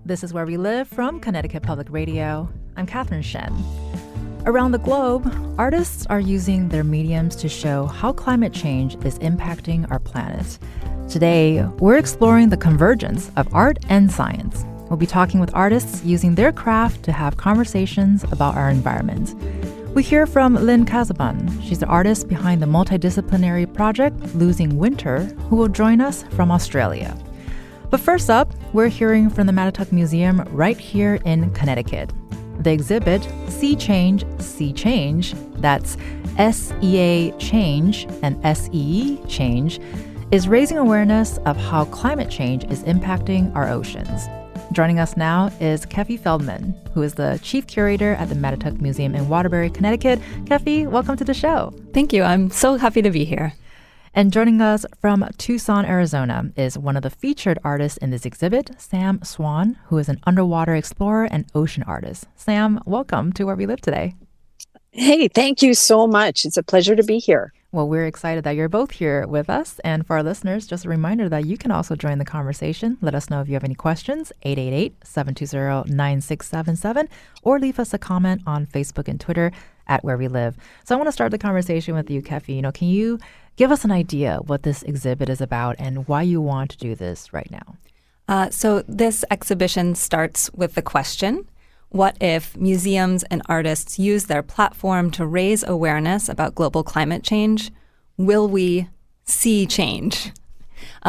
This is Where We Live from Connecticut Public Radio. I'm Catherine Shen. Around the globe, artists are using their mediums to show how climate change is impacting our planet. Today, we're exploring the convergence of art and science. We'll be talking with artists using their craft to have conversations about our environment. We hear from Lynn Casaubon. She's the artist behind the multidisciplinary project Losing Winter, who will join us from Australia. But first up, we're hearing from the Mattituck Museum right here in Connecticut. The exhibit, Sea Change, Sea Change, that's SEA Change and SEE Change, is raising awareness of how climate change is impacting our oceans. Joining us now is Kefi Feldman, who is the chief curator at the Mattituck Museum in Waterbury, Connecticut. Kefi, welcome to the show. Thank you. I'm so happy to be here. And joining us from Tucson, Arizona, is one of the featured artists in this exhibit, Sam Swan, who is an underwater explorer and ocean artist. Sam, welcome to Where We Live today. Hey, thank you so much. It's a pleasure to be here. Well, we're excited that you're both here with us. And for our listeners, just a reminder that you can also join the conversation. Let us know if you have any questions, 888-720-9677, or leave us a comment on Facebook and Twitter at Where We Live. So I want to start the conversation with you, Kefi. Can you give us an idea what this exhibit is about and why you want to do this right now? So this exhibition starts with the question, what if museums and artists use their platform to raise awareness about global climate change? Will we see change?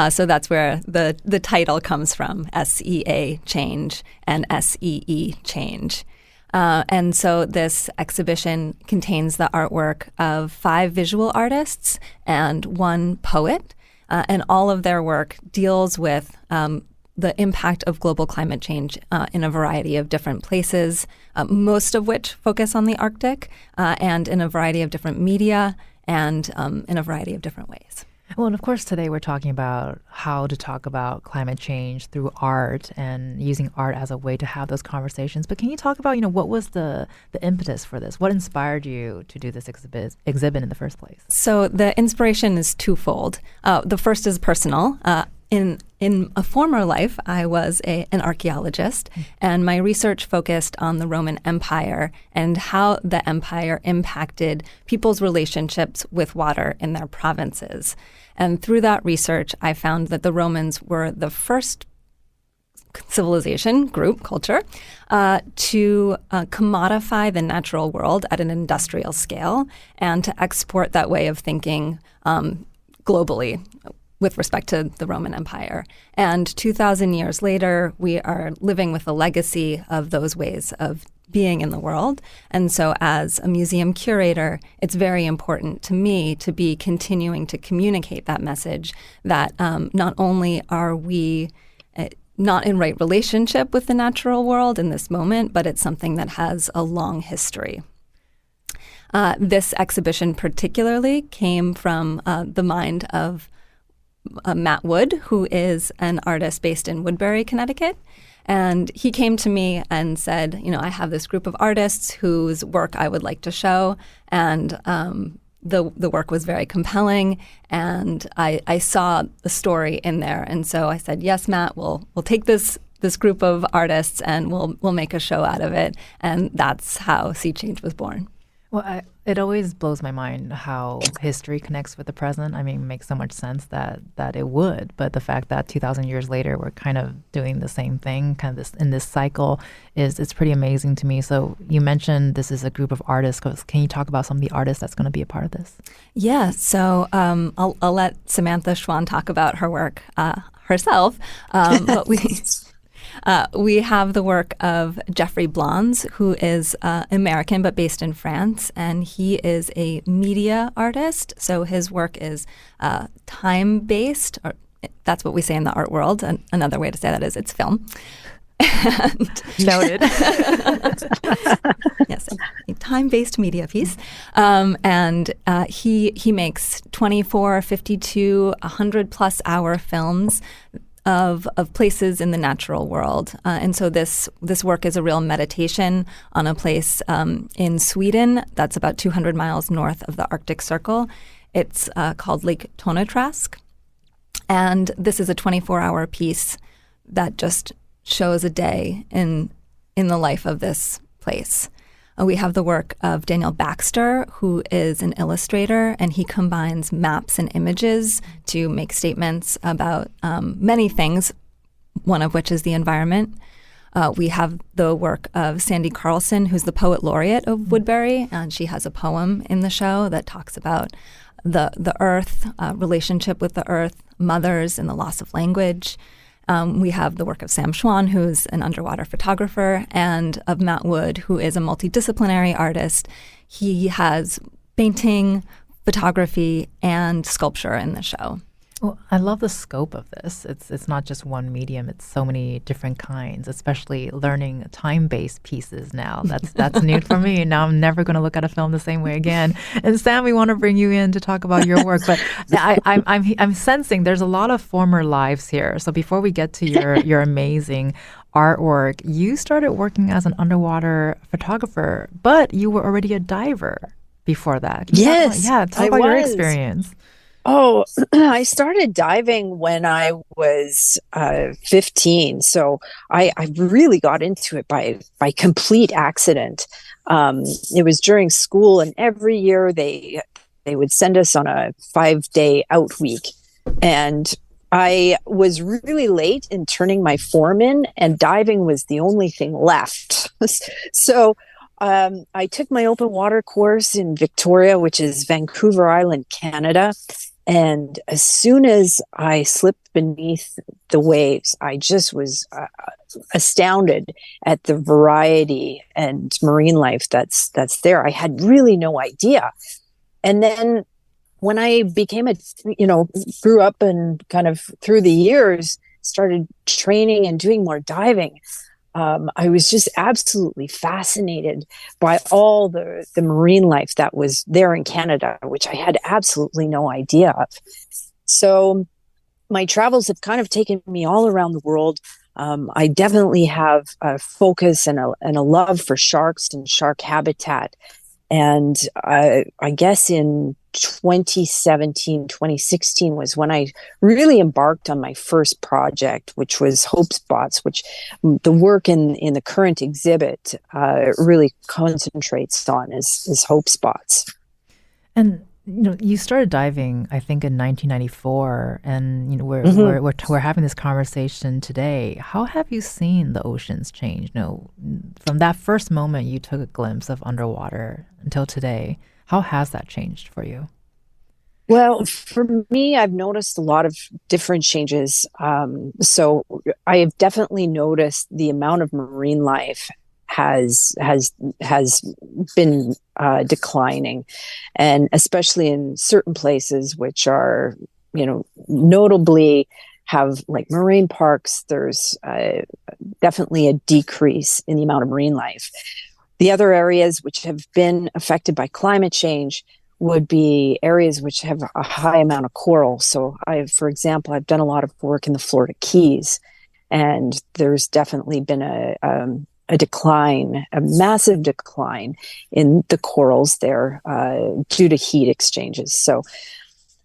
So that's where the title comes from, SEA Change and SEE Change. And so this exhibition contains the artwork of 5 visual artists and 1 poet, and all of their work deals with the impact of global climate change in a variety of different places, most of which focus on the Arctic, and in a variety of different media and in a variety of different ways. Well, and of course, today we're talking about how to talk about climate change through art and using art as a way to have those conversations. But can you talk about, what was the impetus for this? What inspired you to do this exhibit in the first place? So the inspiration is twofold. The first is personal. In a former life, I was an archaeologist, and my research focused on the Roman Empire and how the empire impacted people's relationships with water in their provinces. And through that research, I found that the Romans were the first civilization, culture, to commodify the natural world at an industrial scale and to export that way of thinking globally with respect to the Roman Empire. And 2,000 years later, we are living with the legacy of those ways of being in the world. And so as a museum curator, it's very important to me to be continuing to communicate that message that not only are we not in right relationship with the natural world in this moment, but it's something that has a long history. This exhibition particularly came from the mind of Matt Wood, who is an artist based in Woodbury, Connecticut. And he came to me and said, I have this group of artists whose work I would like to show. And the work was very compelling. And I saw the story in there. And so I said, yes, Matt, we'll take this group of artists and we'll make a show out of it. And that's how Sea Change was born. Well, it always blows my mind how history connects with the present. I mean, it makes so much sense that it would. But the fact that 2,000 years later, we're kind of doing the same thing, in this cycle, it's pretty amazing to me. So you mentioned this is a group of artists. Can you talk about some of the artists that's going to be a part of this? Yeah. So I'll let Samantha Schwan talk about her work herself. But we have the work of Jeffrey Blondes, who is American but based in France, and he is a media artist. So his work is time-based, or that's what we say in the art world. And another way to say that is it's film. Noted. Yes, a time-based media piece. And he makes 24, 52, 100-plus hour films of places in the natural world. And so this work is a real meditation on a place in Sweden that's about 200 miles north of the Arctic Circle. It's called Lake Tonetrask. And this is a 24-hour piece that just shows a day in the life of this place. We have the work of Daniel Baxter, who is an illustrator, and he combines maps and images to make statements about many things, one of which is the environment. We have the work of Sandy Carlson, who's the poet laureate of Woodbury, and she has a poem in the show that talks about the earth, relationship with the earth, mothers, and the loss of language. We have the work of Sam Schwan, who's an underwater photographer, and of Matt Wood, who is a multidisciplinary artist. He has painting, photography, and sculpture in the show. Well, I love the scope of this. It's not just one medium. It's so many different kinds, especially learning time-based pieces now. That's new for me. Now I'm never going to look at a film the same way again. And Sam, we want to bring you in to talk about your work, but I'm sensing there's a lot of former lives here. So before we get to your amazing artwork, you started working as an underwater photographer, but you were already a diver before that. Yes, talk about your experience. Oh, I started diving when I was 15. So I really got into it by complete accident. It was during school, and every year they would send us on a 5-day out week. And I was really late in turning my form in, and diving was the only thing left. So I took my open water course in Victoria, which is Vancouver Island, Canada. And as soon as I slipped beneath the waves, I just was astounded at the variety and marine life that's there. I had really no idea. And then when I became grew up and kind of through the years started training and doing more diving, I was just absolutely fascinated by all the marine life that was there in Canada, which I had absolutely no idea of. So my travels have kind of taken me all around the world. I definitely have a focus and a love for sharks and shark habitat. And I guess in 2016 was when I really embarked on my first project, which was Hope Spots, which the work in the current exhibit really concentrates on is Hope Spots. And you started diving, I think, in 1994, and we're having this conversation today. How have you seen the oceans change? From that first moment you took a glimpse of underwater until today, how has that changed for you? Well, for me, I've noticed a lot of different changes. So I have definitely noticed the amount of marine life has been declining, and especially in certain places which are, notably have like marine parks. There's definitely a decrease in the amount of marine life. The other areas which have been affected by climate change would be areas which have a high amount of coral. So for example, I've done a lot of work in the Florida Keys, and there's definitely been a decline, a massive decline in the corals there due to heat exchanges. So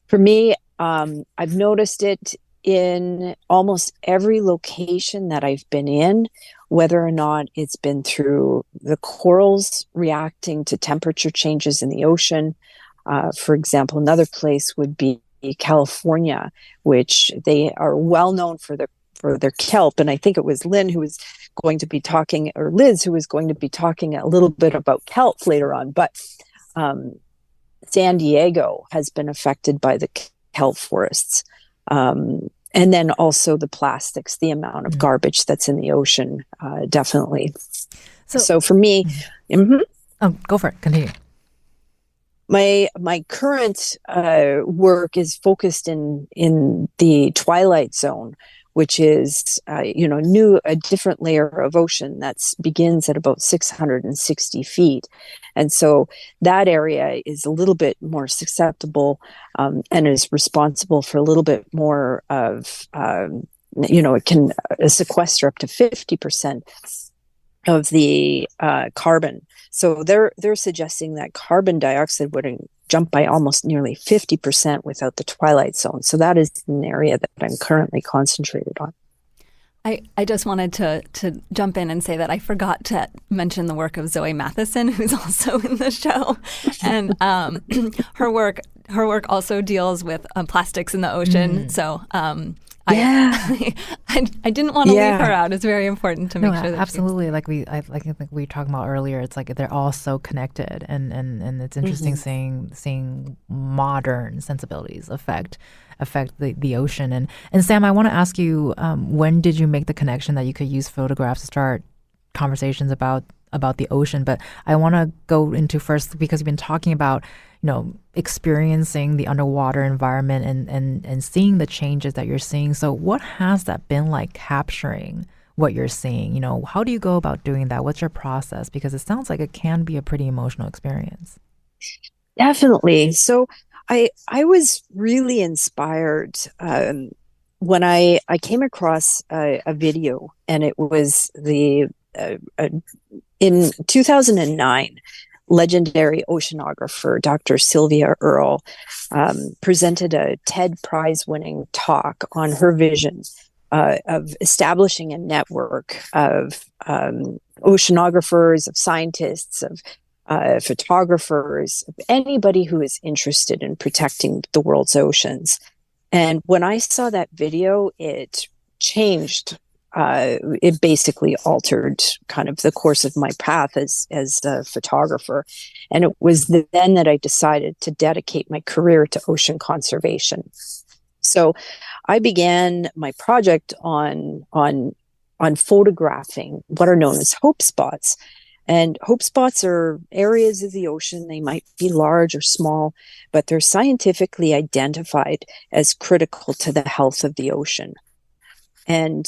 for me, I've noticed it in almost every location that I've been in, whether or not it's been through the corals reacting to temperature changes in the ocean. For example, another place would be California, which they are well known for their kelp. And I think it was Lynn who was going to be talking, or Liz who was going to be talking a little bit about kelp later on. But San Diego has been affected by the kelp forests. And then also the plastics, the amount of garbage that's in the ocean, definitely. So for me, go for it. Continue. My current work is focused in the twilight zone, which is a different layer of ocean that begins at about 660 feet, and so that area is a little bit more susceptible and is responsible for a little bit more of it can sequester up to 50% of the carbon. So they're suggesting that carbon dioxide would jump by almost nearly 50% without the twilight zone. So that is an area that I'm currently concentrated on. I just wanted to jump in and say that I forgot to mention the work of Zoe Matheson, who's also in the show, and her work also deals with plastics in the ocean. So I didn't want to leave her out. It's very important to make sure that absolutely. I think we were talking about earlier. It's like they're all so connected, and it's interesting seeing modern sensibilities affect the ocean. And Sam, I want to ask you, when did you make the connection that you could use photographs to start conversations about the ocean? But I want to go into first, because you've been talking about, experiencing the underwater environment and seeing the changes that you're seeing. So what has that been like, capturing what you're seeing? How do you go about doing that? What's your process? Because it sounds like it can be a pretty emotional experience. Definitely. So I was really inspired when I came across a video, and it was in 2009, legendary oceanographer Dr. Sylvia Earle presented a TED Prize-winning talk on her vision of establishing a network of oceanographers, of scientists, of photographers, of anybody who is interested in protecting the world's oceans. And when I saw that video, it changed. It basically altered kind of the course of my path as a photographer. And it was then that I decided to dedicate my career to ocean conservation. So I began my project on photographing what are known as hope spots. And hope spots are areas of the ocean. They might be large or small, but they're scientifically identified as critical to the health of the ocean. And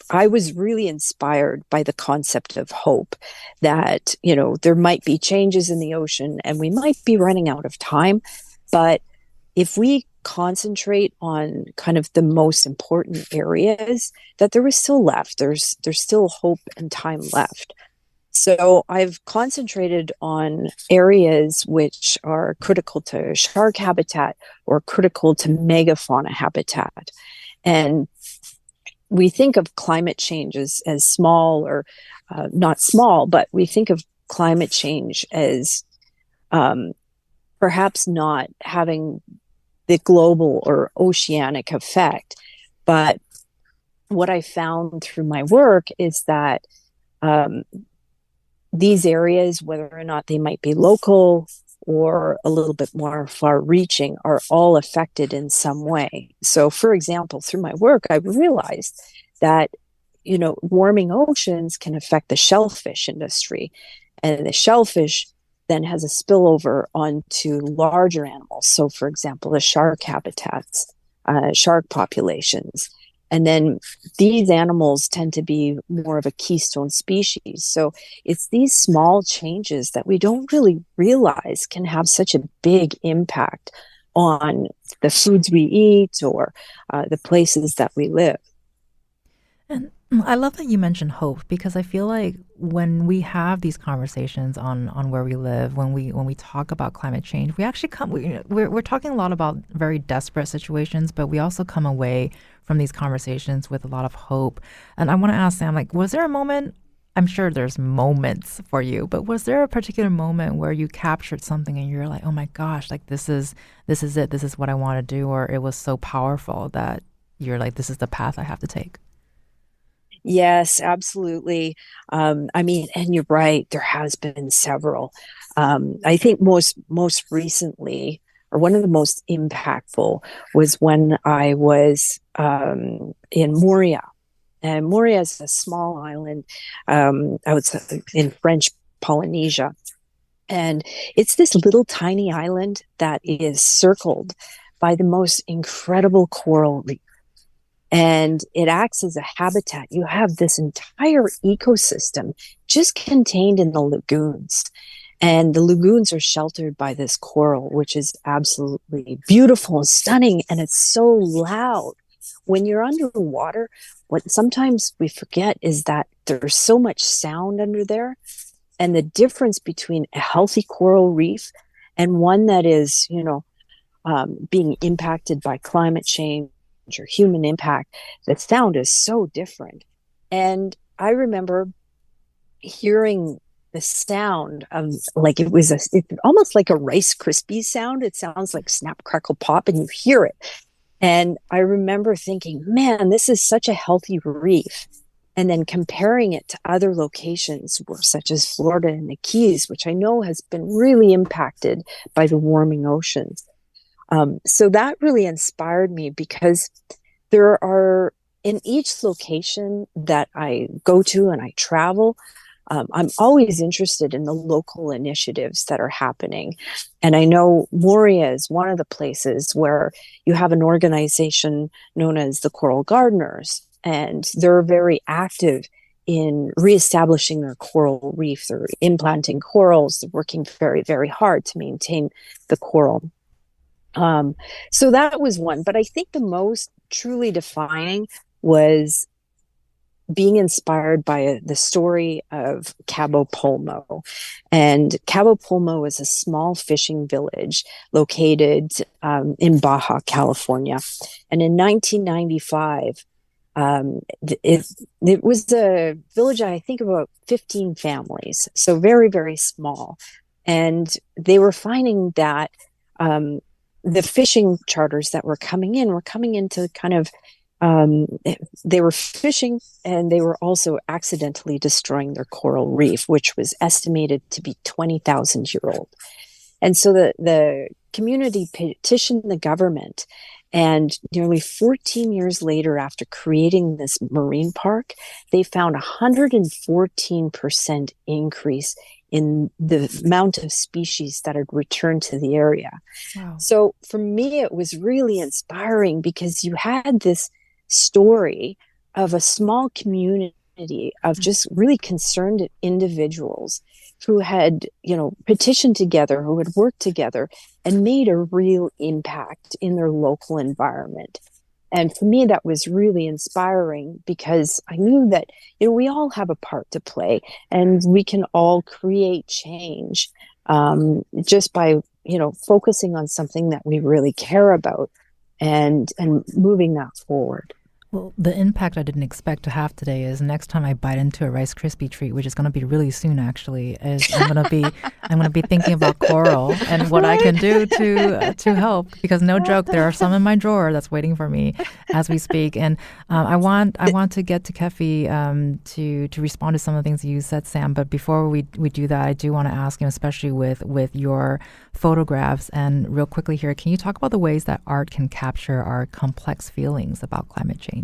I was really inspired by the concept of hope, that, there might be changes in the ocean and we might be running out of time. But if we concentrate on kind of the most important areas, that there is still left, there's still hope and time left. So I've concentrated on areas which are critical to shark habitat or critical to megafauna habitat. And we think of climate change as small, or not small, but we think of climate change as perhaps not having the global or oceanic effect. But what I found through my work is that these areas, whether or not they might be local or a little bit more far-reaching, are all affected in some way. So, for example, through my work, I realized that, warming oceans can affect the shellfish industry. And the shellfish then has a spillover onto larger animals. So, for example, the shark habitats, shark populations. And then these animals tend to be more of a keystone species. So it's these small changes that we don't really realize can have such a big impact on the foods we eat or the places that we live. And I love that you mentioned hope, because I feel like when we have these conversations on where we live, when we talk about climate change, we actually we're talking a lot about very desperate situations, but we also come away from these conversations with a lot of hope. And I want to ask Sam, was there a moment? I'm sure there's moments for you, but was there a particular moment where you captured something and you're like, oh my gosh, this is it, this is what I want to do, or it was so powerful that you're like, this is the path I have to take? Yes, absolutely. And you're right, there has been several. I think most recently, or one of the most impactful, was when I was in Moorea. And Moorea is a small island outside in French Polynesia. And it's this little tiny island that is circled by the most incredible coral reef. And it acts as a habitat. You have this entire ecosystem just contained in the lagoons. And the lagoons are sheltered by this coral, which is absolutely beautiful and stunning. And it's so loud. When you're underwater, what sometimes we forget is that there's so much sound under there. And the difference between a healthy coral reef and one that is, being impacted by climate change or human impact, the sound is so different. And I remember hearing the sound of, like, it's almost like a Rice Krispies sound. It sounds like snap, crackle, pop, and you hear it. And I remember thinking, man, this is such a healthy reef. And then comparing it to other locations, such as Florida and the Keys, which I know has been really impacted by the warming oceans. So that really inspired me, because there are, in each location that I go to and I travel, I'm always interested in the local initiatives that are happening. And I know Moorea is one of the places where you have an organization known as the Coral Gardeners, and they're very active in reestablishing their coral reef. They're implanting corals, they're working very, very hard to maintain the coral. So that was one. But I think the most truly defining was being inspired by the story of Cabo Polmo. And Cabo Polmo is a small fishing village located in Baja California. And in 1995, it was a village, I think, about 15 families, so very, very small. And they were finding that the fishing charters that were coming in to kind of, they were fishing, and they were also accidentally destroying their coral reef, which was estimated to be 20,000 year old. And so the community petitioned the government, and nearly 14 years later, after creating this marine park, they found 114% increase in the amount of species that had returned to the area. Wow. So for me, it was really inspiring, because you had this story of a small community of just really concerned individuals who had, petitioned together, who had worked together and made a real impact in their local environment. And for me, that was really inspiring, because I knew that, we all have a part to play, and we can all create change just by, focusing on something that we really care about and moving that forward. Well, the impact I didn't expect to have today is, next time I bite into a Rice Krispie treat, which is going to be really soon, actually, is I'm going to be thinking about coral and what I can do to help. Because no joke, there are some in my drawer that's waiting for me as we speak. And I want to get to Kefi to respond to some of the things you said, Sam. But before we do that, I do want to ask, especially with your photographs, and real quickly here, can you talk about the ways that art can capture our complex feelings about climate change?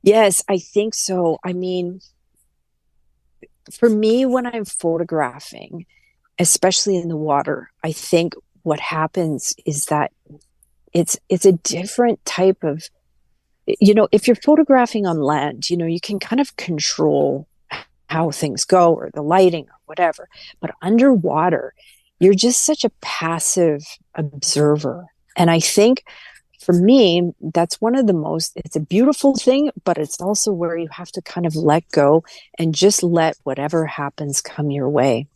Yes, I think so. I mean, for me, when I'm photographing, especially in the water, I think what happens is that it's a different type of, if you're photographing on land, you can kind of control how things go, or the lighting, or whatever. But underwater, you're just such a passive observer. And I think for me, that's one of the most, it's a beautiful thing, but it's also where you have to kind of let go and just let whatever happens come your way.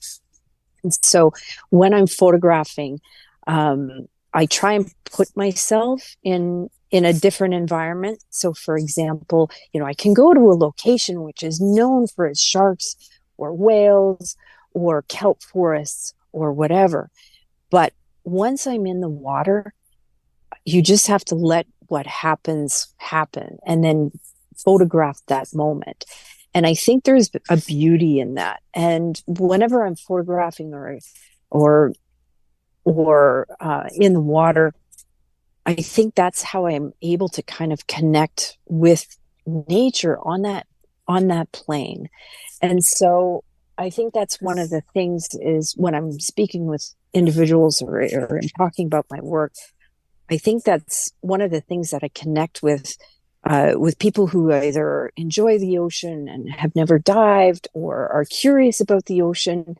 And so when I'm photographing, I try and put myself in a different environment. So for example, I can go to a location which is known for its sharks or whales or kelp forests or whatever. But once I'm in the water, you just have to let what happens happen, and then photograph that moment. And I think there's a beauty in that. And whenever I'm photographing or in the water, I think that's how I'm able to kind of connect with nature on that plane. And so I think that's one of the things, is when I'm speaking with individuals or I'm talking about my work, I think that's one of the things that I connect with people who either enjoy the ocean and have never dived, or are curious about the ocean.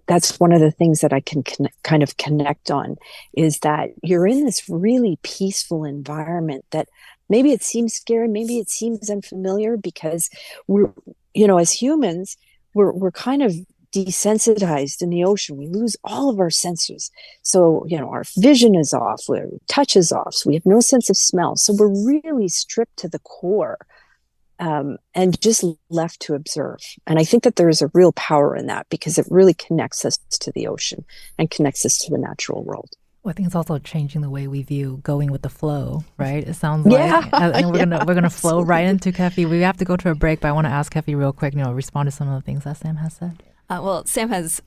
That's one of the things that I can kind of connect on, is that you're in this really peaceful environment that maybe it seems scary, maybe it seems unfamiliar, because we're, as humans, we're kind of desensitized in the ocean. We lose all of our senses. So, our vision is off, our touch is off. So we have no sense of smell. So we're really stripped to the core, and just left to observe. And I think that there is a real power in that, because it really connects us to the ocean and connects us to the natural world. Well, I think it's also changing the way we view going with the flow, right? It sounds like, and we're gonna flow right into Kefi. We have to go to a break, but I want to ask Kefi real quick, respond to some of the things that Sam has said. Well, Sam has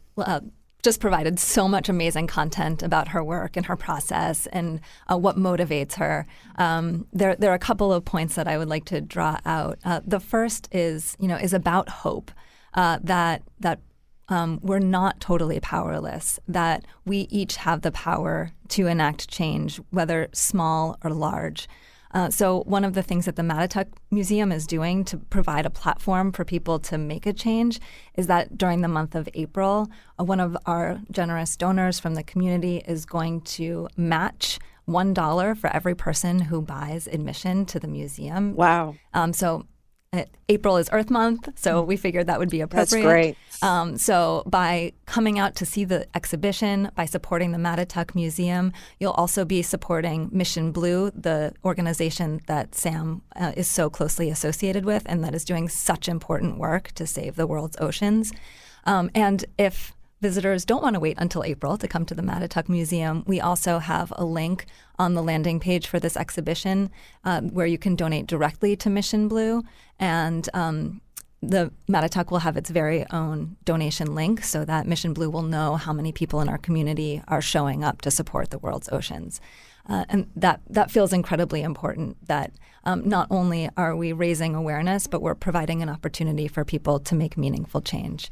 just provided so much amazing content about her work and her process and what motivates her. There are a couple of points that I would like to draw out. The first is about hope, that we're not totally powerless, that we each have the power to enact change, whether small or large. So one of the things that the Mattituck Museum is doing to provide a platform for people to make a change is that during the month of April, one of our generous donors from the community is going to match $1 for every person who buys admission to the museum. Wow. April is Earth Month, so we figured that would be appropriate. That's great. So by coming out to see the exhibition, by supporting the Mattituck Museum, you'll also be supporting Mission Blue, the organization that Sam is so closely associated with and that is doing such important work to save the world's oceans. And if visitors don't want to wait until April to come to the Mattituck Museum, we also have a link on the landing page for this exhibition where you can donate directly to Mission Blue. And the Mattituck will have its very own donation link so that Mission Blue will know how many people in our community are showing up to support the world's oceans. And that feels incredibly important, that not only are we raising awareness, but we're providing an opportunity for people to make meaningful change.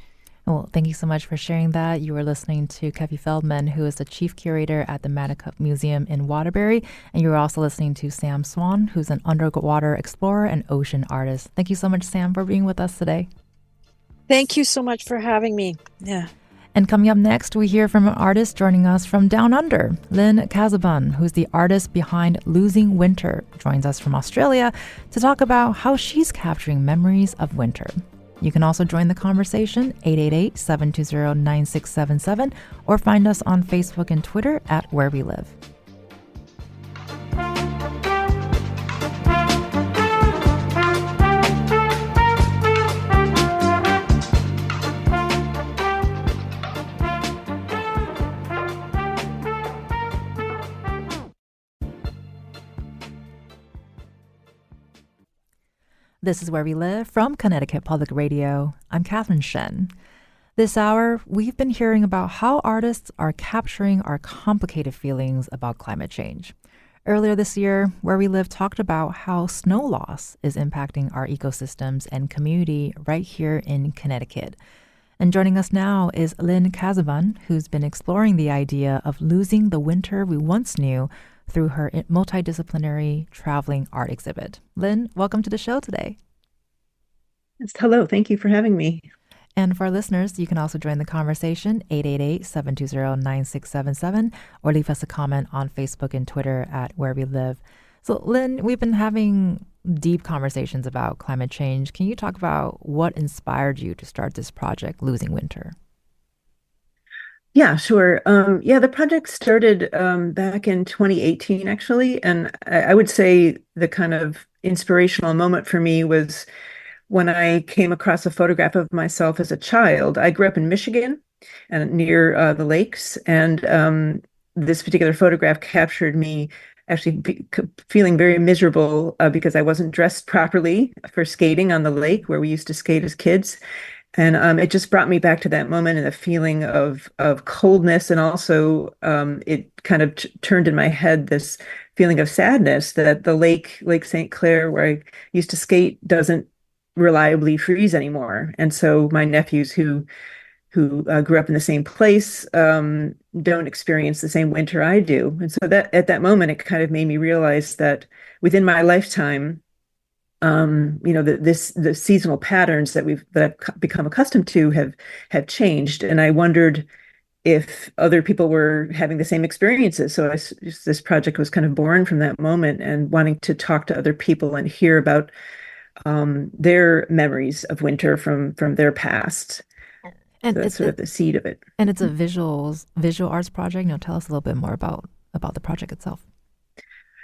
Well, thank you so much for sharing that. You are listening to Kefi Feldman, who is the chief curator at the Mattituck Museum in Waterbury. And you're also listening to Sam Swan, who's an underwater explorer and ocean artist. Thank you so much, Sam, for being with us today. Thank you so much for having me. Yeah. And coming up next, we hear from an artist joining us from Down Under. Lynn Casabun, who's the artist behind Losing Winter, joins us from Australia to talk about how she's capturing memories of winter. You can also join the conversation, 888-720-9677, or find us on Facebook and Twitter at Where We Live. This is Where We Live from Connecticut Public Radio. I'm Catherine Shen. This hour, we've been hearing about how artists are capturing our complicated feelings about climate change. Earlier this year, Where We Live talked about how snow loss is impacting our ecosystems and community right here in Connecticut. And joining us now is Lynn Casabun, who's been exploring the idea of losing the winter we once knew through her multidisciplinary traveling art exhibit. Lynn, welcome to the show today. Yes, hello. Thank you for having me. And for our listeners, you can also join the conversation, 888-720-9677, or leave us a comment on Facebook and Twitter at Where We Live. So, Lynn, we've been having deep conversations about climate change. Can you talk about what inspired you to start this project, Losing Winter? Yeah, sure. The project started back in 2018, actually. And I would say the kind of inspirational moment for me was when I came across a photograph of myself as a child. I grew up in Michigan and near the lakes. And this particular photograph captured me actually feeling very miserable because I wasn't dressed properly for skating on the lake where we used to skate as kids. And it just brought me back to that moment and a feeling of coldness. And also it kind of turned in my head this feeling of sadness that the Lake St. Clair, where I used to skate, doesn't reliably freeze anymore. And so my nephews who grew up in the same place don't experience the same winter I do. And so that at that moment, it kind of made me realize that within my lifetime, the seasonal patterns that I've become accustomed to have changed. And I wondered if other people were having the same experiences. So this project was kind of born from that moment and wanting to talk to other people and hear about their memories of winter from their past. And So that's it's sort of the seed of it. and it's a visual arts project. Tell us a little bit more about the project itself.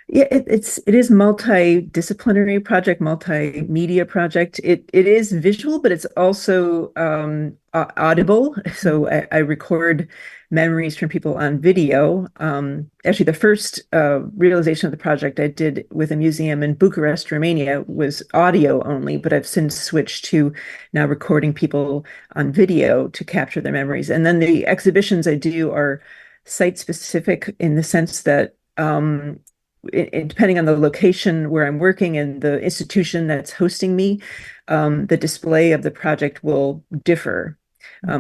Yeah, it is multidisciplinary project, multimedia project. It is visual, but it's also audible. So I record memories from people on video. Actually, the first realization of the project I did with a museum in Bucharest, Romania, was audio only, but I've since switched to now recording people on video to capture their memories. And then the exhibitions I do are site specific in the sense that depending on the location where I'm working and the institution that's hosting me, the display of the project will differ.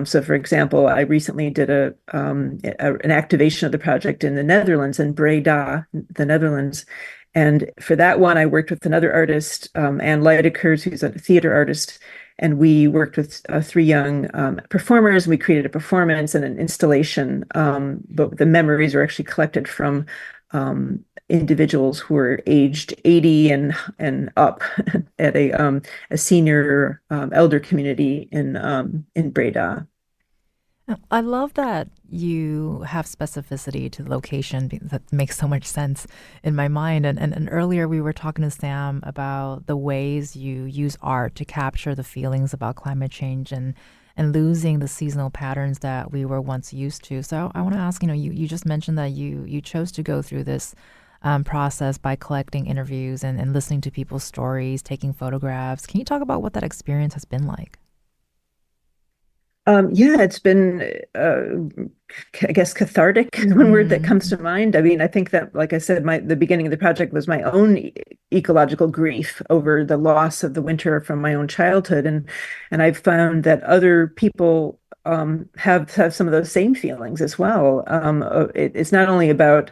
So, for example, I recently did an activation of the project in the Netherlands, in Breda, the Netherlands. And for that one, I worked with another artist, Anne Leidekers, who's a theater artist. And we worked with three young performers. We created a performance and an installation. But the memories are actually collected from individuals who are aged 80 and up at a senior elder community in Breda. I love that you have specificity to the location. That makes so much sense in my mind. And earlier we were talking to Sam about the ways you use art to capture the feelings about climate change and losing the seasonal patterns that we were once used to. So I want to ask, you just mentioned that you chose to go through this process by collecting interviews and listening to people's stories, taking photographs. Can you talk about what that experience has been like? Yeah, it's been, I guess, cathartic is one word that comes to mind. I mean, I think that, like I said, the beginning of the project was my own ecological grief over the loss of the winter from my own childhood, and I've found that other people have some of those same feelings as well. It's not only about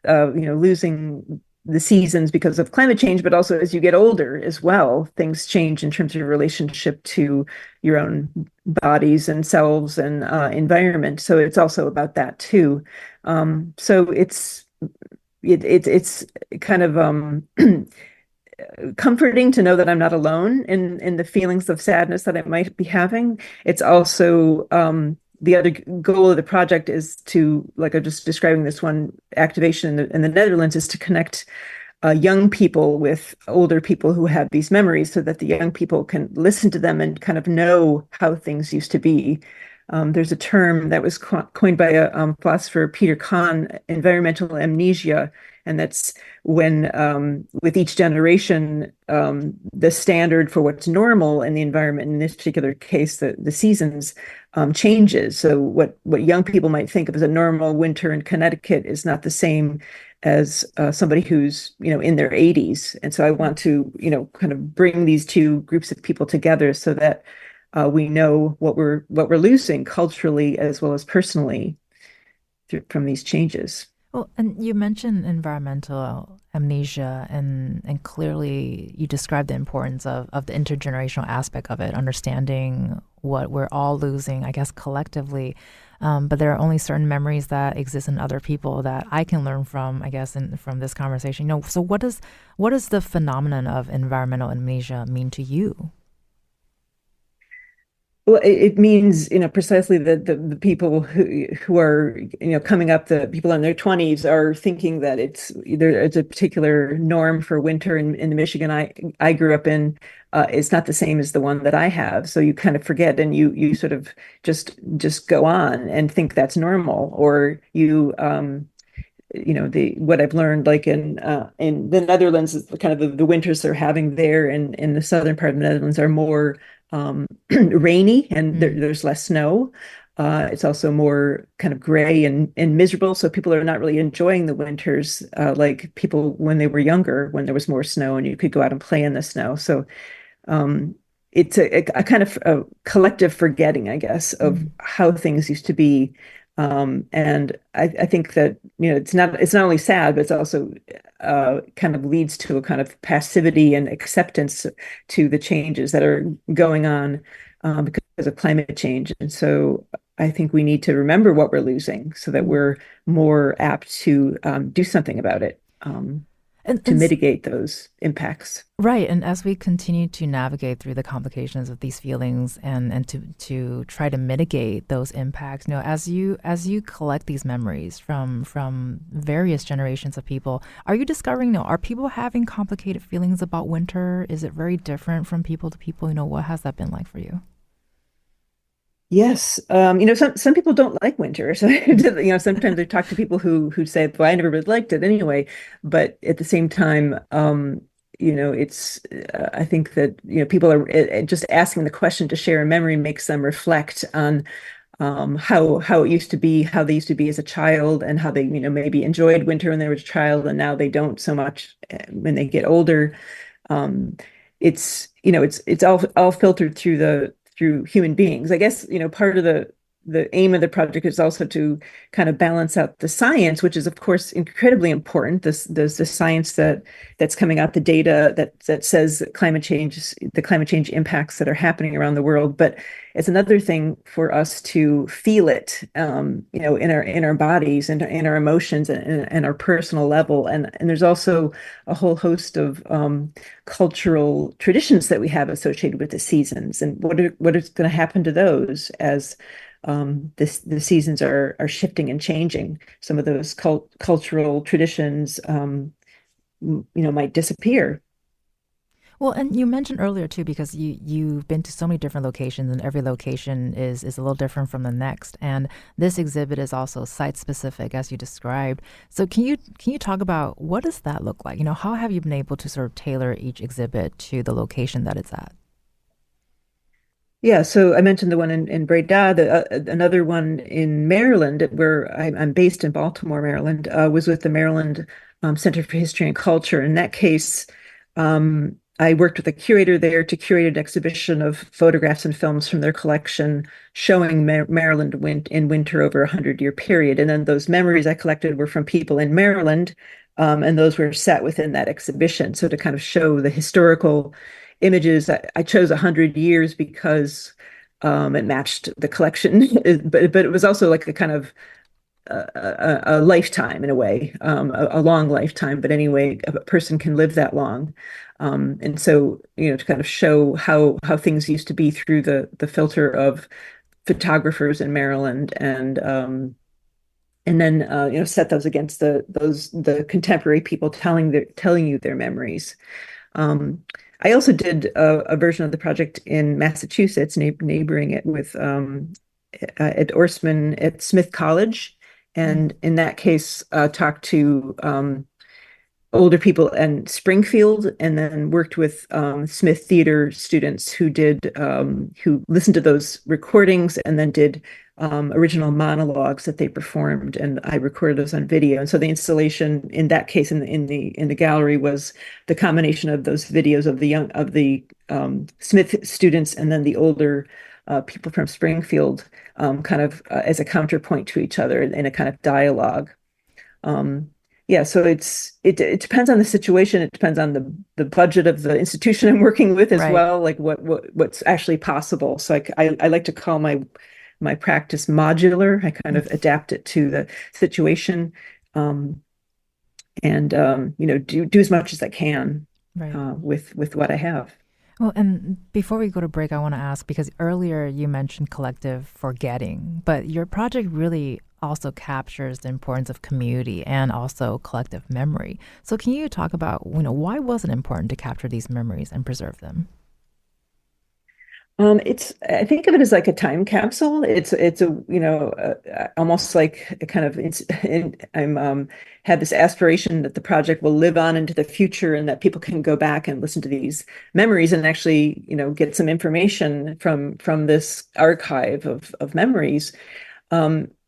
losing the seasons because of climate change, but also as you get older as well, things change in terms of your relationship to your own bodies and selves and environment. So it's also about that too. So it's kind of comforting to know that I'm not alone in the feelings of sadness that I might be having. It's also the other goal of the project is to, like I'm just describing this one activation in the Netherlands, is to connect young people with older people who have these memories so that the young people can listen to them and kind of know how things used to be. There's a term that was coined by a philosopher, Peter Kahn, environmental amnesia. And that's when, with each generation, the standard for what's normal in the environment, in this particular case, the seasons, changes. So what young people might think of as a normal winter in Connecticut is not the same as somebody who's in their 80s. And so I want to kind of bring these two groups of people together so that we know what we're losing culturally as well as personally from these changes. Well, and you mentioned environmental amnesia, and clearly you described the importance of the intergenerational aspect of it, understanding what we're all losing, I guess, collectively. But there are only certain memories that exist in other people that I can learn from, I guess, from this conversation. So what does the phenomenon of environmental amnesia mean to you? Well, it means, precisely that the people who are, coming up, the people in their 20s are thinking that it's a particular norm for winter in the Michigan I grew up in. It's not the same as the one that I have. So you kind of forget and you sort of just go on and think that's normal, or what I've learned, like in the Netherlands, is kind of the winters they're having there in the southern part of the Netherlands are more rainy, and there's less snow. It's also more kind of gray and miserable. So people are not really enjoying the winters like people when they were younger, when there was more snow and you could go out and play in the snow. So it's a kind of a collective forgetting, I guess, of how things used to be. And I think that it's not only sad, but it's also kind of leads to a kind of passivity and acceptance to the changes that are going on because of climate change. And so I think we need to remember what we're losing so that we're more apt to do something about it. to mitigate those impacts. Right. And as we continue to navigate through the complications of these feelings and to try to mitigate those impacts, as you collect these memories from various generations of people, are you discovering, are people having complicated feelings about winter? Is it very different from people to people? What has that been like for you? Yes. Some people don't like winter. So, sometimes I talk to people who say, well, I never really liked it anyway. But at the same time, it's, I think that, people are just asking the question to share a memory makes them reflect on how it used to be, how they used to be as a child, and how they, maybe enjoyed winter when they were a child, and now they don't so much when they get older. It's all filtered through human beings. I guess, part of the aim of the project is also to kind of balance out the science, which is of course incredibly important. The science that's coming out, the data that says the climate change impacts that are happening around the world. But it's another thing for us to feel it, in our bodies and in our emotions and our personal level. And there's also a whole host of cultural traditions that we have associated with the seasons, and what is going to happen to those as the seasons are shifting and changing. Some of those cultural traditions, might disappear. Well, and you mentioned earlier too, because you've been to so many different locations, and every location is a little different from the next. And this exhibit is also site specific, as you described. So can you talk about what does that look like? How have you been able to sort of tailor each exhibit to the location that it's at? Yeah, so I mentioned the one in Breda. Another one in Maryland, where I'm based in Baltimore, Maryland, was with the Maryland Center for History and Culture. In that case, I worked with a curator there to curate an exhibition of photographs and films from their collection showing Maryland in winter over a 100-year period. And then those memories I collected were from people in Maryland, and those were set within that exhibition. So to kind of show the historical images, I chose 100 years because it matched the collection, but it was also like a kind of a lifetime in a way, a long lifetime. But anyway, a person can live that long. And so, to kind of show how things used to be through the filter of photographers in Maryland, and then set those against the contemporary people telling you their memories. I also did a version of the project in Massachusetts, neighboring it with at Orsman at Smith College, and in that case, talked to older people in Springfield, and then worked with Smith Theater students who listened to those recordings and then did original monologues that they performed, and I recorded those on video. And so the installation in that case in the gallery was the combination of those videos of the Smith students and then the older people from Springfield, kind of as a counterpoint to each other in a kind of dialogue. Yeah, so it depends on the situation. It depends on the budget of the institution I'm working with as Right. well, like what's actually possible. So I like to call my practice modular. I kind of adapt it to the situation, and do as much as I can Right. with what I have. Well, and before we go to break, I want to ask, because earlier you mentioned collective forgetting, but your project really also captures the importance of community and also collective memory. So can you talk about, why was it important to capture these memories and preserve them? I think of it as like a time capsule. It's almost like a kind of have this aspiration that the project will live on into the future, and that people can go back and listen to these memories and actually, get some information from this archive of memories.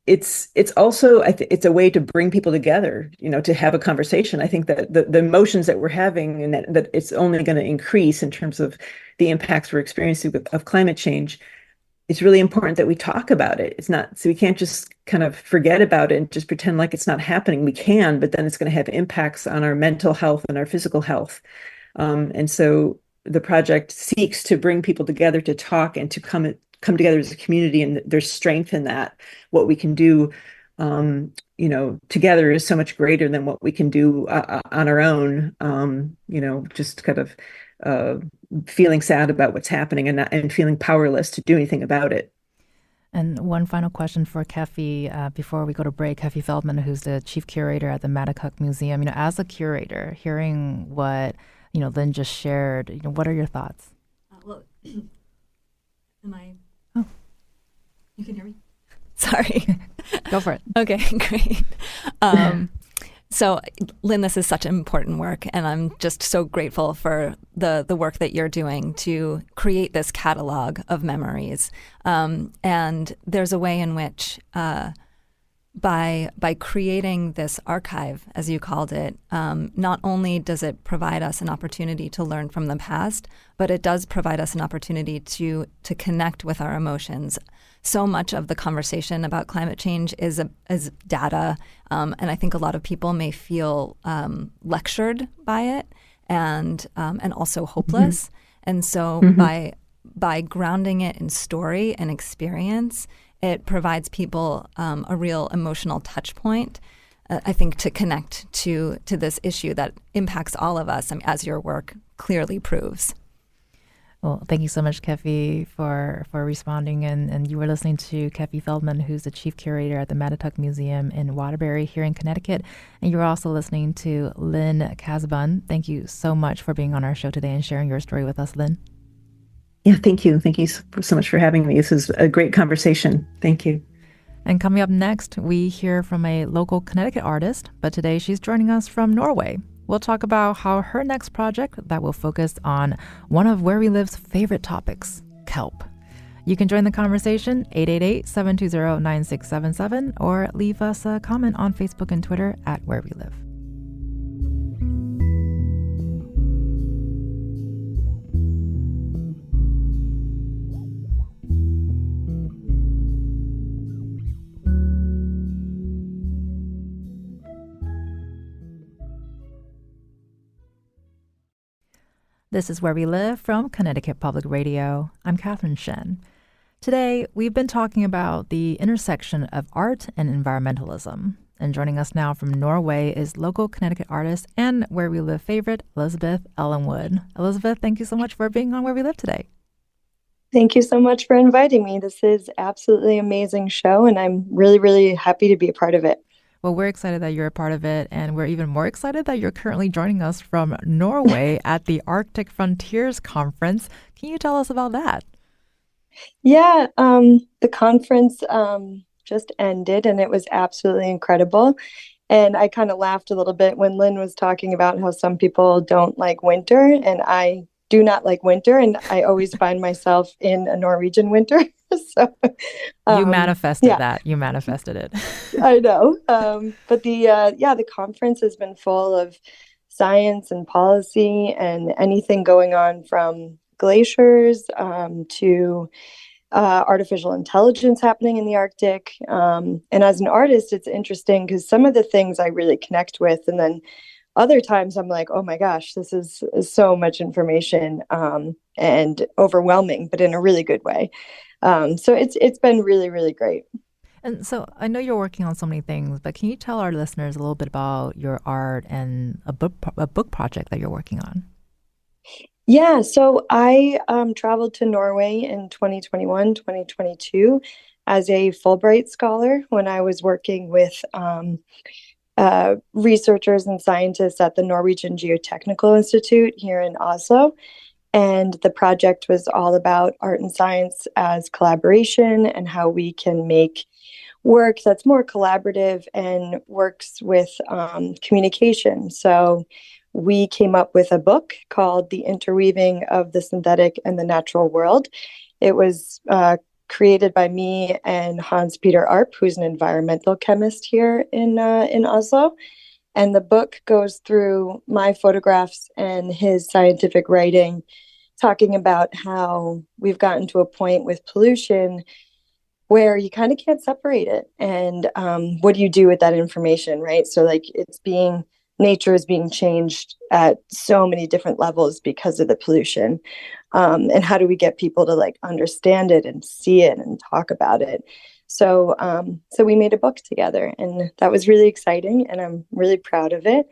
It's also, it's a way to bring people together, to have a conversation. I think that the emotions that we're having, and that it's only going to increase in terms of the impacts we're experiencing of climate change. It's really important that we talk about it. It's not, so we can't just kind of forget about it and just pretend like it's not happening. We can, but then it's going to have impacts on our mental health and our physical health. And so the project seeks to bring people together to talk and to come together as a community, and there's strength in that. What we can do together is so much greater than what we can do on our own. Just kind of uh, feeling sad about what's happening and feeling powerless to do anything about it. And one final question for Kefi before we go to break. Kefi Feldman, who's the chief curator at the Mattituck Museum. As a curator, hearing what Lynn just shared, what are your thoughts? Am I? Oh, you can hear me? Sorry. Go for it. Okay, great. So, Lynn, this is such important work, and I'm just so grateful for the work that you're doing to create this catalog of memories. And there's a way in which, by creating this archive, as you called it, not only does it provide us an opportunity to learn from the past, but it does provide us an opportunity to connect with our emotions. So much of the conversation about climate change is data, and I think a lot of people may feel lectured by it and also hopeless. Mm-hmm. And so by grounding it in story and experience, it provides people a real emotional touch point, I think, to connect to this issue that impacts all of us, as your work clearly proves. Well, thank you so much, Kefi, for responding. And you were listening to Kefi Feldman, who's the chief curator at the Mattituck Museum in Waterbury here in Connecticut. And you were also listening to Lynn Kasban. Thank you so much for being on our show today and sharing your story with us, Lynn. Yeah, thank you. Thank you so much for having me. This is a great conversation. Thank you. And coming up next, we hear from a local Connecticut artist, but today she's joining us from Norway. We'll talk about how her next project that will focus on one of Where We Live's favorite topics, kelp. You can join the conversation, 888-720-9677, or leave us a comment on Facebook and Twitter at Where We Live. This is Where We Live from Connecticut Public Radio. I'm Catherine Shen. Today, we've been talking about the intersection of art and environmentalism. And joining us now from Norway is local Connecticut artist and Where We Live favorite, Elizabeth Ellenwood. Elizabeth, thank you so much for being on Where We Live today. Thank you so much for inviting me. This is absolutely amazing show, and I'm really, really happy to be a part of it. Well, we're excited that you're a part of it, and we're even more excited that you're currently joining us from Norway at the Arctic Frontiers Conference. Can you tell us about that? Yeah, the conference just ended, and it was absolutely incredible. And I kind of laughed a little bit when Lynn was talking about how some people don't like winter, and I do not like winter, and I always find myself in a Norwegian winter. So you manifested that. You manifested it. I know. But the conference has been full of science and policy and anything going on from glaciers to artificial intelligence happening in the Arctic. And as an artist, it's interesting because some of the things I really connect with, and then other times I'm like, oh my gosh, this is so much information and overwhelming, but in a really good way. So it's been really, really great. And so I know you're working on so many things, but can you tell our listeners a little bit about your art and a book project that you're working on? Yeah, so I traveled to Norway in 2021, 2022 as a Fulbright scholar when I was working with researchers and scientists at the Norwegian Geotechnical Institute here in Oslo. And the project was all about art and science as collaboration and how we can make work that's more collaborative and works with communication. So we came up with a book called The Interweaving of the Synthetic and the Natural World. It was created by me and Hans Peter Arp, who's an environmental chemist here in Oslo. And the book goes through my photographs and his scientific writing, talking about how we've gotten to a point with pollution where you kind of can't separate it. And what do you do with that information, right? So like nature is being changed at so many different levels because of the pollution. And how do we get people to like understand it and see it and talk about it? So we made a book together, and that was really exciting, and I'm really proud of it.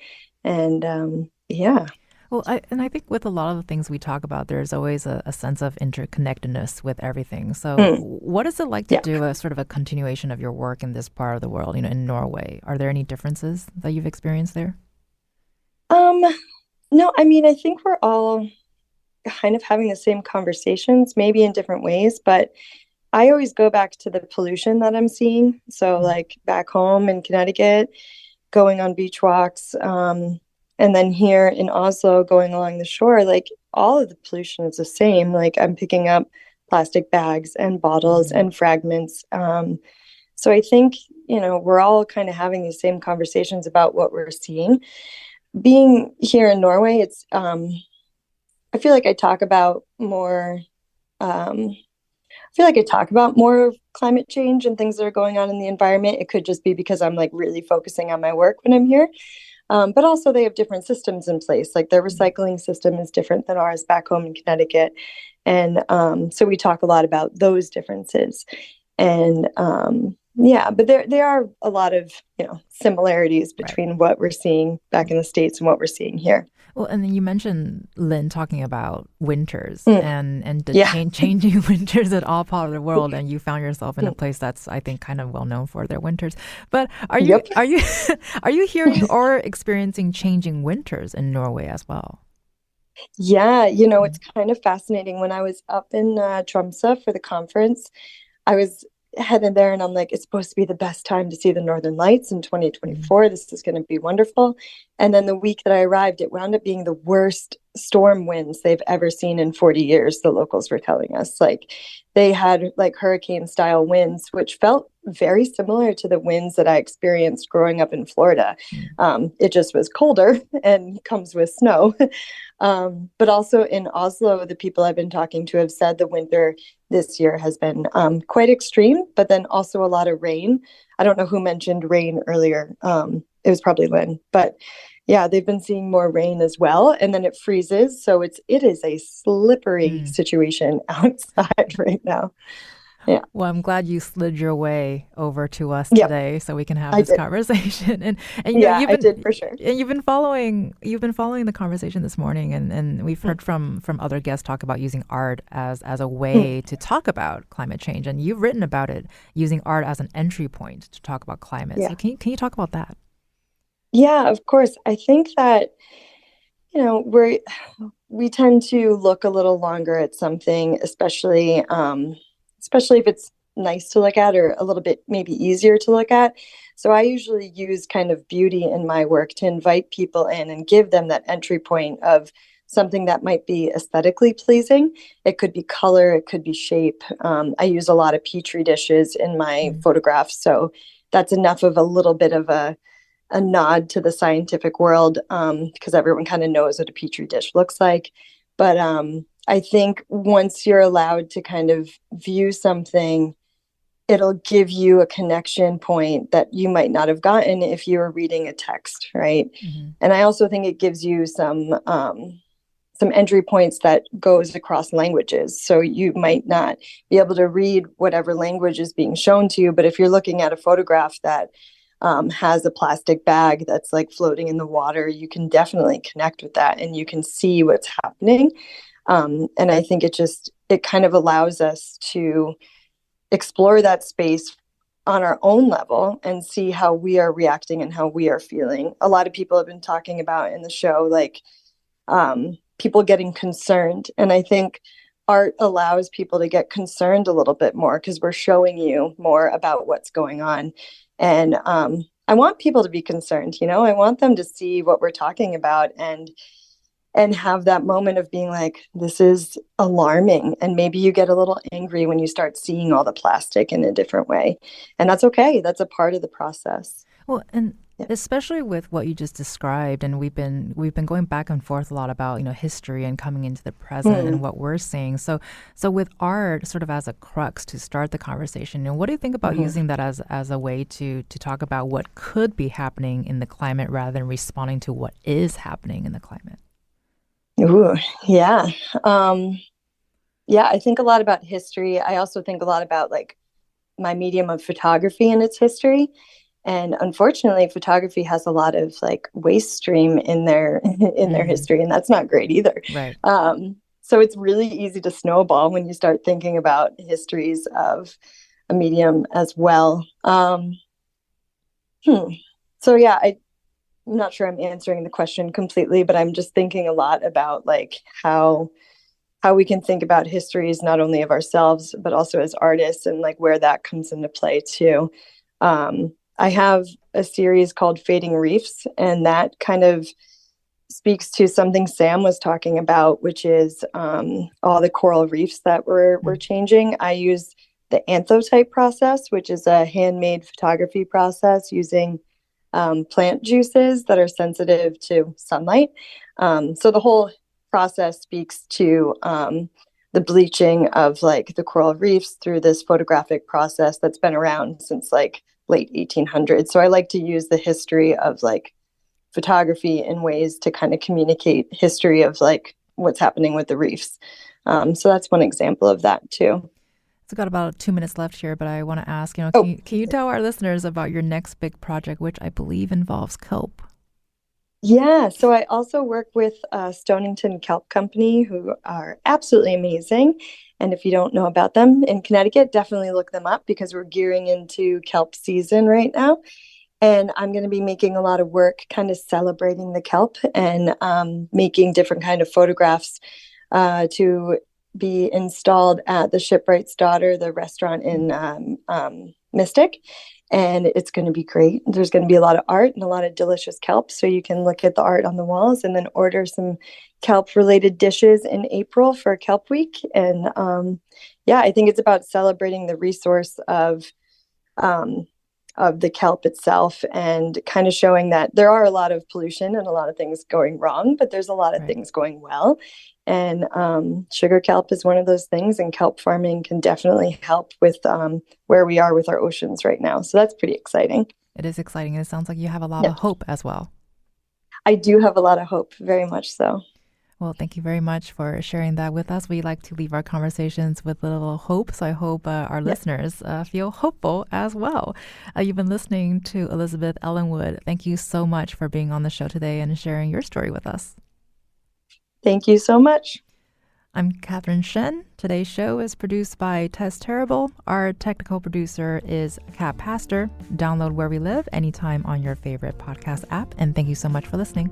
And yeah. Well, I think with a lot of the things we talk about, there's always a sense of interconnectedness with everything. So, what is it like to do a sort of a continuation of your work in this part of the world, in Norway? Are there any differences that you've experienced there? No, I mean, I think we're all kind of having the same conversations, maybe in different ways, but I always go back to the pollution that I'm seeing. So, like back home in Connecticut, going on beach walks, and then here in Oslo, going along the shore, like all of the pollution is the same. Like I'm picking up plastic bags and bottles and fragments. So I think, we're all kind of having these same conversations about what we're seeing. Being here in Norway, it's I feel like I talk about more. I feel like I talk about more of climate change and things that are going on in the environment. It could just be because I'm like really focusing on my work when I'm here. But also they have different systems in place. Like their recycling system is different than ours back home in Connecticut. And so we talk a lot about those differences. And but there are a lot of, similarities between what we're seeing back in the States and what we're seeing here. Well, and then you mentioned Lynn talking about winters and the changing winters at all parts of the world, and you found yourself in a place that's, I think, kind of well known for their winters. But are you are you hearing or experiencing changing winters in Norway as well? Yeah, it's kind of fascinating. When I was up in Tromsø for the conference, I was headed there and I'm like, it's supposed to be the best time to see the Northern Lights in 2024. This is going to be wonderful. And then the week that I arrived, it wound up being the worst storm winds they've ever seen in 40 years, the locals were telling us. Like they had like hurricane style winds, which felt very similar to the winds that I experienced growing up in Florida. It just was colder and comes with snow. But also in Oslo, the people I've been talking to have said the winter this year has been quite extreme, but then also a lot of rain. I don't know who mentioned rain earlier. It was probably Lynn, but yeah, they've been seeing more rain as well. And then it freezes. So it is a slippery situation outside right now. Yeah. Well, I'm glad you slid your way over to us today so we can have this conversation. And I did for sure. And you've been following the conversation this morning, and we've heard from other guests talk about using art as a way to talk about climate change, and you've written about it, using art as an entry point to talk about climate. So can you talk about that? Yeah, of course. I think that we tend to look a little longer at something, especially if it's nice to look at or a little bit maybe easier to look at. So I usually use kind of beauty in my work to invite people in and give them that entry point of something that might be aesthetically pleasing. It could be color, it could be shape. I use a lot of Petri dishes in my photographs. So that's enough of a little bit of a nod to the scientific world because everyone kind of knows what a Petri dish looks like. But I think once you're allowed to kind of view something, it'll give you a connection point that you might not have gotten if you were reading a text, right? And I also think it gives you some entry points that goes across languages. So you might not be able to read whatever language is being shown to you, but if you're looking at a photograph that has a plastic bag that's like floating in the water, you can definitely connect with that and you can see what's happening. And I think it kind of allows us to explore that space on our own level and see how we are reacting and how we are feeling. A lot of people have been talking about in the show, like people getting concerned. And I think art allows people to get concerned a little bit more because we're showing you more about what's going on. And I want people to be concerned, I want them to see what we're talking about and have that moment of being like, this is alarming. And maybe you get a little angry when you start seeing all the plastic in a different way. And that's okay. That's a part of the process. Well, and especially with what you just described, and we've been going back and forth a lot about, history and coming into the present and what we're seeing. So with art sort of as a crux to start the conversation, what do you think about using that as a way to talk about what could be happening in the climate rather than responding to what is happening in the climate? Ooh, yeah. I think a lot about history. I also think a lot about like my medium of photography and its history. And unfortunately, photography has a lot of like waste stream in their in their history, and that's not great either. Right. So it's really easy to snowball when you start thinking about histories of a medium as well. So yeah, I'm not sure I'm answering the question completely, but I'm just thinking a lot about like how we can think about histories not only of ourselves but also as artists, and like where that comes into play too. I have a series called Fading Reefs, and that kind of speaks to something Sam was talking about, which is all the coral reefs that were changing. I use the anthotype process, which is a handmade photography process using plant juices that are sensitive to sunlight. So the whole process speaks to the bleaching of like the coral reefs through this photographic process that's been around since like late 1800s. So I like to use the history of like photography in ways to kind of communicate history of like what's happening with the reefs. So that's one example of that too. We've got about 2 minutes left here, but I want to ask, can you tell our listeners about your next big project, which I believe involves kelp? Yeah, so I also work with Stonington Kelp Company, who are absolutely amazing. And if you don't know about them in Connecticut, definitely look them up because we're gearing into kelp season right now. And I'm going to be making a lot of work kind of celebrating the kelp and making different kind of photographs to be installed at the Shipwright's Daughter, the restaurant in Mystic. And it's going to be great. There's going to be a lot of art and a lot of delicious kelp. So you can look at the art on the walls and then order some kelp-related dishes in April for Kelp Week. And I think it's about celebrating the resource of the kelp itself and kind of showing that there are a lot of pollution and a lot of things going wrong, but there's a lot of things going well. And sugar kelp is one of those things, and kelp farming can definitely help with where we are with our oceans right now. So that's pretty exciting. It is exciting. And it sounds like you have a lot of hope as well. I do have a lot of hope, very much so. Well, thank you very much for sharing that with us. We like to leave our conversations with a little hope, so I hope our listeners feel hopeful as well. You've been listening to Elizabeth Ellenwood. Thank you so much for being on the show today and sharing your story with us. Thank you so much. I'm Catherine Shen. Today's show is produced by Tess Terrible. Our technical producer is Kat Pastor. Download Where We Live anytime on your favorite podcast app. And thank you so much for listening.